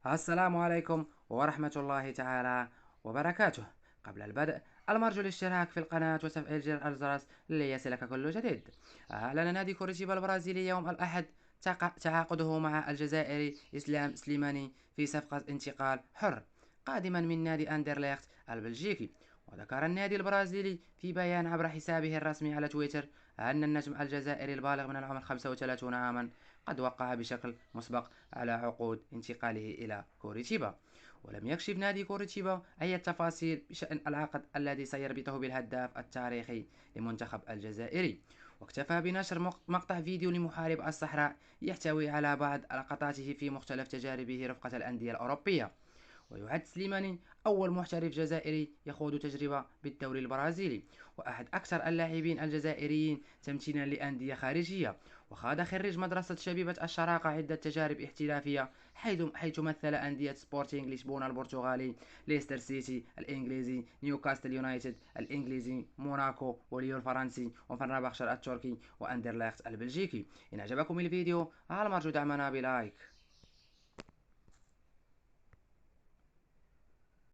السلام عليكم ورحمة الله تعالى وبركاته. قبل البدء المرجو الاشتراك في القناة وتفعيل جرس الجرس ليصلك كل جديد. أعلن نادي كوريتيبا البرازيلي يوم الأحد تعاقده مع الجزائري إسلام سليماني في صفقة انتقال حر قادما من نادي أندرليخت البلجيكي. وذكر النادي البرازيلي في بيان عبر حسابه الرسمي على تويتر أن النجم الجزائري البالغ من العمر 35 عاما قد وقع بشكل مسبق على عقود انتقاله إلى كوريتيبا. ولم يكشف نادي كوريتيبا أي تفاصيل بشأن العقد الذي سيربطه بالهداف التاريخي لمنتخب الجزائري، واكتفى بنشر مقطع فيديو لمحارب الصحراء يحتوي على بعض لقطاته في مختلف تجاربه رفقة الأندية الأوروبية. ويعد سليماني أول محترف جزائري يخوض تجربة بالدوري البرازيلي، وأحد أكثر اللاعبين الجزائريين تمثيلا لأندية خارجية. وخاض خريج مدرسة شبيبة الشراقة عدة تجارب احترافية، حيث مثل أندية سبورتينغ لشبونة البرتغالي، ليستر سيتي الإنجليزي، نيوكاسل يونايتد الإنجليزي، موناكو وليو الفرنسي، وفنربخشر التركي، وأندرلخت البلجيكي. إن أعجبكم الفيديو المرجو دعمنا بلايك.